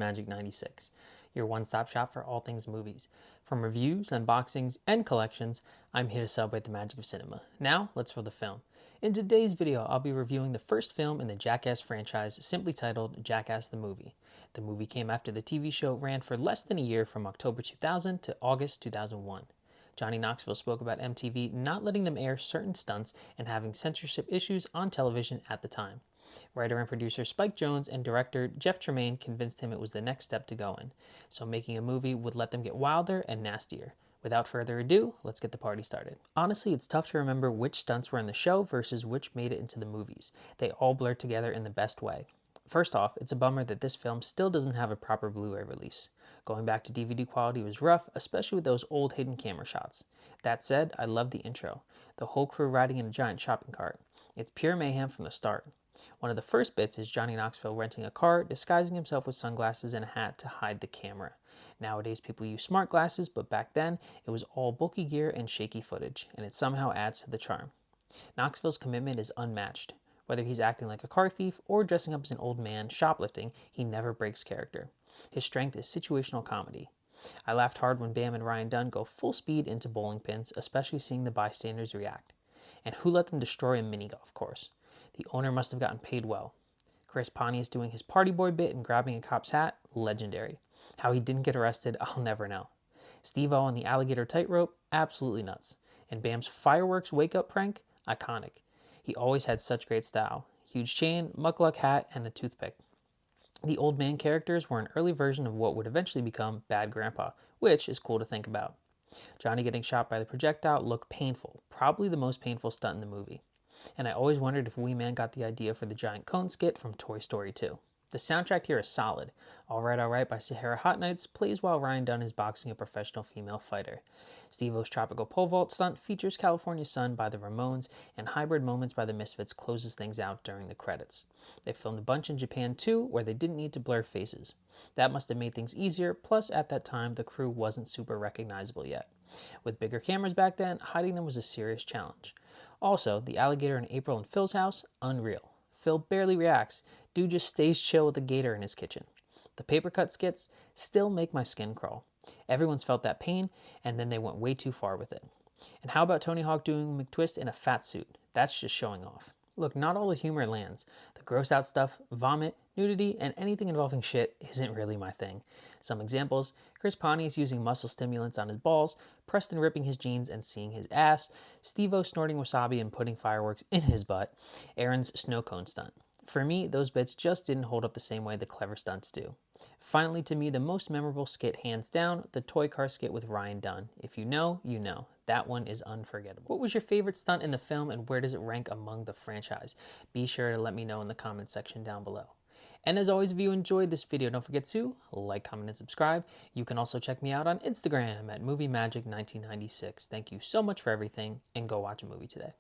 Magic 96, your one-stop shop for all things movies. From reviews, unboxings, and collections, I'm here to celebrate the magic of cinema. Now, let's roll the film. In today's video, I'll be reviewing the first film in the Jackass franchise, simply titled Jackass the Movie. The movie came after the TV show ran for less than a year from October 2000 to August 2001. Johnny Knoxville spoke about MTV not letting them air certain stunts and having censorship issues on television at the time. Writer and producer Spike Jonze and director Jeff Tremaine convinced him it was the next step to go in, so making a movie would let them get wilder and nastier. Without further ado, let's get the party started. Honestly, it's tough to remember which stunts were in the show versus which made it into the movies. They all blurred together in the best way. First off, it's a bummer that this film still doesn't have a proper Blu-ray release. Going back to DVD quality was rough, especially with those old hidden camera shots. That said, I love the intro. The whole crew riding in a giant shopping cart. It's pure mayhem from the start. One of the first bits is Johnny Knoxville renting a car, disguising himself with sunglasses and a hat to hide the camera. Nowadays people use smart glasses, but back then it was all bulky gear and shaky footage, and it somehow adds to the charm. Knoxville's commitment is unmatched. Whether he's acting like a car thief or dressing up as an old man shoplifting, he never breaks character. His strength is situational comedy. I laughed hard when Bam and Ryan Dunn go full speed into bowling pins, especially seeing the bystanders react. And who let them destroy a mini golf course? The owner must have gotten paid well. Chris Pontius doing his party boy bit and grabbing a cop's hat, legendary. How he didn't get arrested, I'll never know. Steve-O on the alligator tightrope, absolutely nuts. And Bam's fireworks wake-up prank, iconic. He always had such great style. Huge chain, muckluck hat, and a toothpick. The old man characters were an early version of what would eventually become Bad Grandpa, which is cool to think about. Johnny getting shot by the projectile looked painful, probably the most painful stunt in the movie. And I always wondered if Wee Man got the idea for the giant cone skit from Toy Story 2. The soundtrack here is solid. All Right by Sahara Hot Nights plays while Ryan Dunn is boxing a professional female fighter. Steve-O's tropical pole vault stunt features California Sun by the Ramones, and Hybrid Moments by the Misfits closes things out during the credits. They filmed a bunch in Japan too, where they didn't need to blur faces. That must have made things easier, plus at that time the crew wasn't super recognizable yet. With bigger cameras back then, hiding them was a serious challenge. Also, the alligator in April and Phil's house, unreal. Phil barely reacts. Dude just stays chill with a gator in his kitchen. The paper cut skits still make my skin crawl. Everyone's felt that pain, and then they went way too far with it. And how about Tony Hawk doing McTwist in a fat suit? That's just showing off. Look, not all the humor lands. The gross out stuff, vomit, nudity, and anything involving shit isn't really my thing. Some examples: Chris Pontius using muscle stimulants on his balls, Preston ripping his jeans and seeing his ass, Steve-O snorting wasabi and putting fireworks in his butt, Aaron's snow cone stunt. For me, those bits just didn't hold up the same way the clever stunts do. Finally, to me, the most memorable skit, hands down, the toy car skit with Ryan Dunn. If you know, you know. That one is unforgettable. What was your favorite stunt in the film, and where does it rank among the franchise? Be sure to let me know in the comments section down below. And as always, if you enjoyed this video, don't forget to like, comment, and subscribe. You can also check me out on Instagram at MovieMagic1996. Thank you so much for everything, and go watch a movie today.